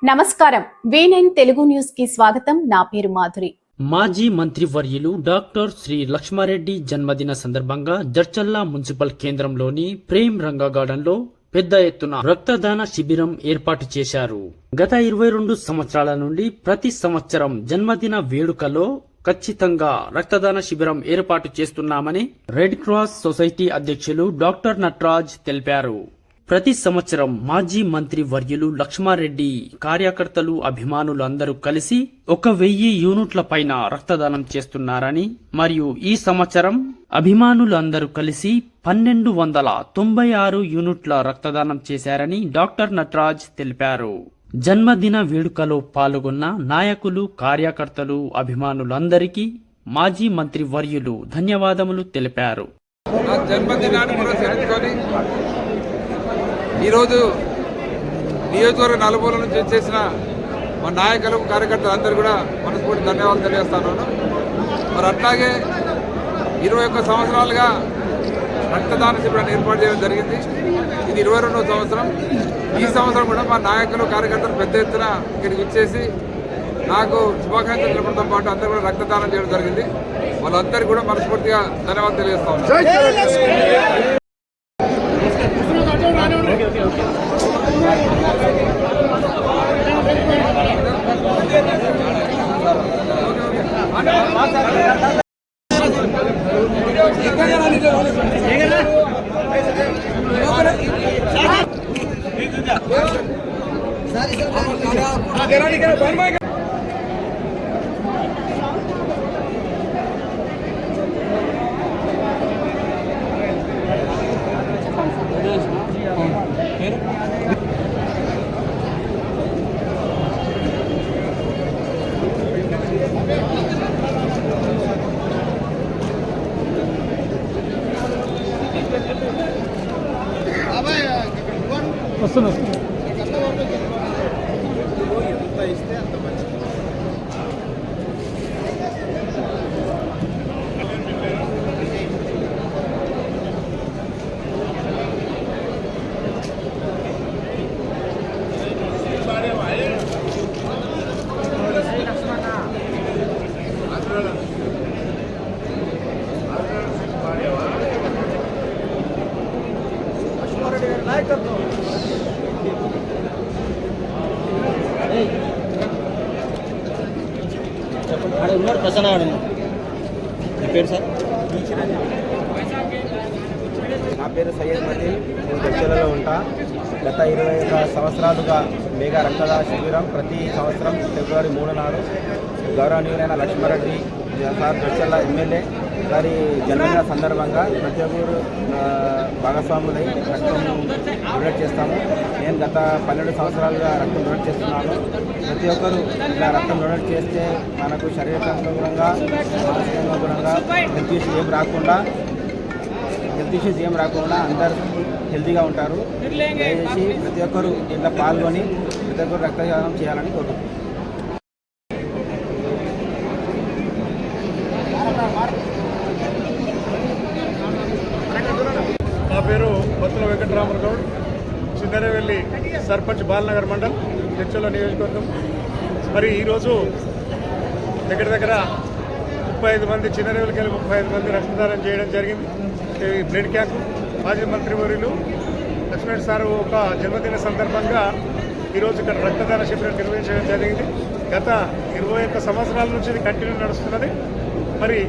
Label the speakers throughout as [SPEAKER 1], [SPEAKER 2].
[SPEAKER 1] నమస్కారం. V9 Telugu news కి స్వాగతం. నా పేరు మాధురి.
[SPEAKER 2] మాజీ మంత్రివర్యులు డాక్టర్ శ్రీ లక్ష్మారెడ్డి జన్మదిన సందర్భంగా జడ్చల్ల మున్సిపల్ కేంద్రంలోని ప్రేమ్ రంగా గార్డెన్లో పెద్ద ఎత్తున రక్తదాన శిబిరం ఏర్పాటు చేశారు. గత 22 సంవత్సరాల నుండి ప్రతి సంవత్సరం జన్మదిన వేడుకలో ఖచ్చితంగా రక్తదాన శిబిరం ఏర్పాటు చేస్తున్నామని రెడ్ క్రాస్ సొసైటీ అధ్యక్షులు డాక్టర్ నటరాజ్ తెలిపారు. ప్రతి సంవత్సరం మాజీ మంత్రి వర్యులు లక్ష్మారెడ్డి కార్యకర్తలు అభిమానులు అందరూ కలిసి 1000 యూనిట్ల పైన రక్తదానం చేస్తున్నారని మరియు ఈ సంవత్సరం అభిమానులు అందరూ కలిసి 1296 యూనిట్ల రక్తదానం చేశారని డాక్టర్ నటరాజ్ తెలిపారు. జన్మదిన వేడుకలో పాల్గొన్న నాయకులు కార్యకర్తలు అభిమానులందరికీ మాజీ మంత్రి వర్యులు ధన్యవాదములు తెలిపారు.
[SPEAKER 3] ఈరోజు నియోజకవర్గ నలుమూల నుంచి వచ్చేసిన మా నాయకులు కార్యకర్తలు అందరూ కూడా మనస్ఫూర్తి ధన్యవాదాలు తెలియజేస్తాను. మరి అట్లాగే 21 సంవత్సరాలుగా రక్తదాన శిబిరాన్ని ఏర్పాటు చేయడం జరిగింది. ఇది 22వ సంవత్సరం. ఈ సంవత్సరం కూడా మా నాయకులు కార్యకర్తలు పెద్ద ఎత్తున ఇక్కడికి ఇచ్చేసి నాకు శుభాకాంక్షలు తెలపడంతో పాటు అందరూ కూడా రక్తదానం చేయడం జరిగింది. వాళ్ళందరికీ కూడా మనస్ఫూర్తిగా ధన్యవాదాలు తెలియజేస్తా ఉన్నాను.
[SPEAKER 4] నా పేరు సయ్యద్ మదీన్. నేను జడ్చలలో ఉంటా. గత 21 సంవత్సరాలుగా మెగా రక్తదాన శిబిరం ప్రతి సంవత్సరం ఫిబ్రవరి 3 నాడు గౌరవనీయులైన లక్ష్మారెడ్డి సార్ జడ్చల్ల ఎమ్మెల్యే గారి జన్మదిన సందర్భంగా ప్రతి ఒక్కరు భాగస్వాములై రక్తం డొనేట్ చేస్తాము. నేను గత 12 సంవత్సరాలుగా రక్తం డొనేట్ చేస్తున్నాను. ప్రతి ఒక్కరు ఇలా రక్తం డొనేట్ చేస్తే మనకు శరీరానుగుణంగా మానసికంగా హెల్త్ ఇష్యూస్ ఏం రాకుండా అందరూ హెల్తీగా ఉంటారు. దయచేసి ప్రతి ఒక్కరు ఇంట్లో పాల్గొని ప్రతి ఒక్కరు రక్తదానం చేయాలని కోరుకుంటున్నాను.
[SPEAKER 5] నా పేరు బత్తుల వెంకటరామరావు గౌడ్, చిందరవెల్లి సర్పంచ్ బాలనగర్ మండల్, జడ్చల్ల నియోజకవర్గం. మరి ఈరోజు దగ్గర 35 మంది, చిన్నరేవులకి వెళ్ళి 35 మంది రక్తదానం చేయడం జరిగింది. బ్లడ్ క్యాంప్ మాజీ మంత్రివర్యులు లక్ష్మణ్ సార్ ఒక జన్మదిన సందర్భంగా ఈరోజు ఇక్కడ రక్తదాన శిబిరం నిర్వహించడం జరిగింది. గత 21 సంవత్సరాల నుంచి ఇది కంటిన్యూ నడుస్తున్నది. మరి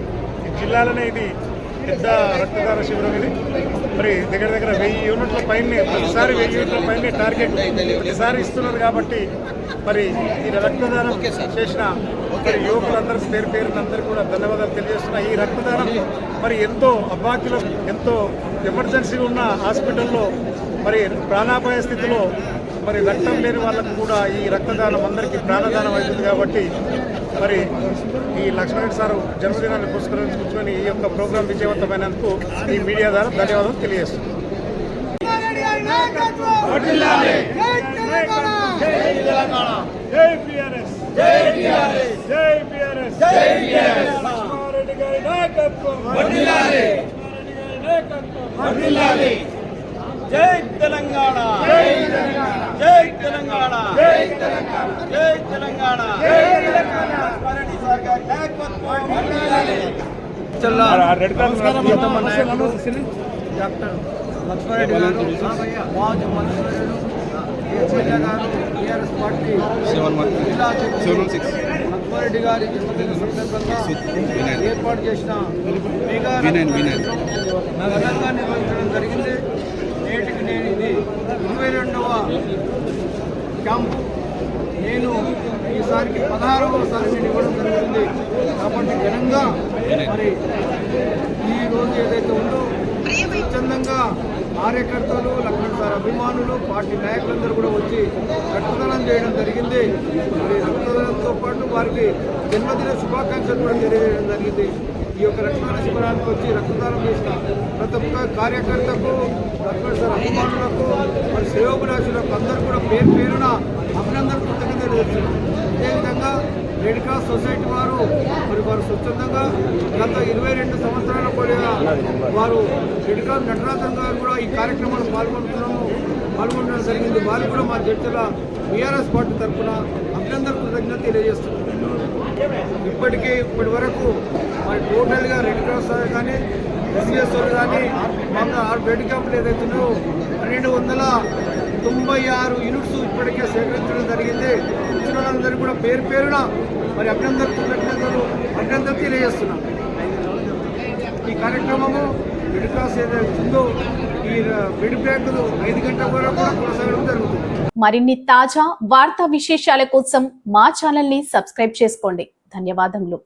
[SPEAKER 5] ఈ జిల్లాలోనే ఇది పెద్ద రక్తదాన శిబిరం. ఇది మరి దగ్గర 1000 యూనిట్ల పైనే, ప్రతిసారి 1000 యూనిట్ల పైనే టార్గెట్ ప్రతిసారి ఇస్తున్నారు. కాబట్టి మరి ఈ రక్తదానం చేసిన యువకులందరూ పేరునందరూ కూడా ధన్యవాదాలు తెలియజేస్తున్నా. ఈ రక్తదానం మరి ఎంతో అభాగ్యులు, ఎంతో ఎమర్జెన్సీ ఉన్న హాస్పిటల్లో మరి ప్రాణాపాయ స్థితిలో మరి రక్తం లేని వాళ్ళకు కూడా ఈ రక్తదానం అందరికీ ప్రాణదానం అవుతుంది. కాబట్టి మరి ఈ లక్ష్మణ్ సార్ జన్మదినాన్ని పురస్కరించుకుని ఈ యొక్క ప్రోగ్రాం విజయవంతమైనందుకు ఈ మీడియా ద్వారా ధన్యవాదాలు తెలియజేస్తున్నాను. లక్ష్మారెడ్డి గారి నాయకత్వం.
[SPEAKER 4] జై తెలంగాణ జై తెలంగాణ జై తెలంగాణ జై తెలంగాణ జై తెలంగాణ జై తెలంగాణ లక్ష్మారెడ్డి సార్ గారి నాయకత్వం డాక్టర్ లక్ష్మారెడ్డి గారు మాజీ మంత్రులు ఎమ్మెల్యే గారు టీఆర్ఎస్ పార్టీ జిల్లా అధ్యక్షులు లక్ష్మారెడ్డి గారి జన్మదిన సందర్భంగా ఏర్పాటు చేసిన మెగా ఘనంగా నిర్వహించడం జరిగింది. నేటికి నేను ఇది 22వ క్యాంపు. నేను ఈసారికి 16వసారి నేను ఇవ్వడం జరుగుతుంది. కాబట్టి ఘనంగా మరి ఈ రోజు ఏదైతే ఉందో స్వచ్ఛందంగా కార్యకర్తలు, లక్ష్మణ్ సార్ అభిమానులు, పార్టీ నాయకులందరూ కూడా వచ్చి రక్తదానం చేయడం జరిగింది. మరి రక్తదానంతో పాటు వారికి జన్మదిన శుభాకాంక్షలు కూడా తెలియజేయడం జరిగింది. ఈ యొక్క రక్తదాన శిబిరానికి వచ్చి రక్తదానం చేసిన ప్రతి ఒక్క కార్యకర్తకు, లక్ష్మణ్ సార్ అభిమానులకు, మరి శ్రేయోభిలాషులకు అందరూ కూడా పేరు పేరున అభినందనలు కృతజ్ఞతలు చేస్తున్నారు. అదేవిధంగా రెడ్ క్రాస్ సొసైటీ వారు మరి వారు స్వచ్ఛందంగా గత 22 సంవత్సరాల కూడా వారు రెడ్ క్రాస్ నటరాజన్ గారు కూడా ఈ కార్యక్రమంలో పాల్గొనడం జరిగింది. వారు కూడా మా జడ్చల బీఆర్ఎస్ పార్టీ తరఫున అభినందన కృతజ్ఞత తెలియజేస్తున్నారు. ఇప్పటి వరకు మరి టోటల్గా రెడ్ క్రాస్ కానీ ఎస్సీఎస్ కానీ మామూలుగా 6 బెడ్ క్యాంపులు ఏదైతున్నాయో 1296 యూనిట్స్ ఇప్పటికే సేకరించడం జరిగింది. ఇచ్చిన వాళ్ళందరూ కూడా పేరు పేరున మరి అభినందన తెలియజేస్తున్నాం. ఈ కార్యక్రమము రెడ్ క్రాస్ ఏదైతే ఉందో ఈ బెడ్ బ్యాంకులు 5 గంటల వరకు కూడా కొనసాగడం జరుగుతుంది.
[SPEAKER 1] మరిన్ని తాజా వార్తా విశేషాల కోసం మా ఛానల్ ని సబ్స్క్రైబ్ చేసుకోండి. ధన్యవాదములు.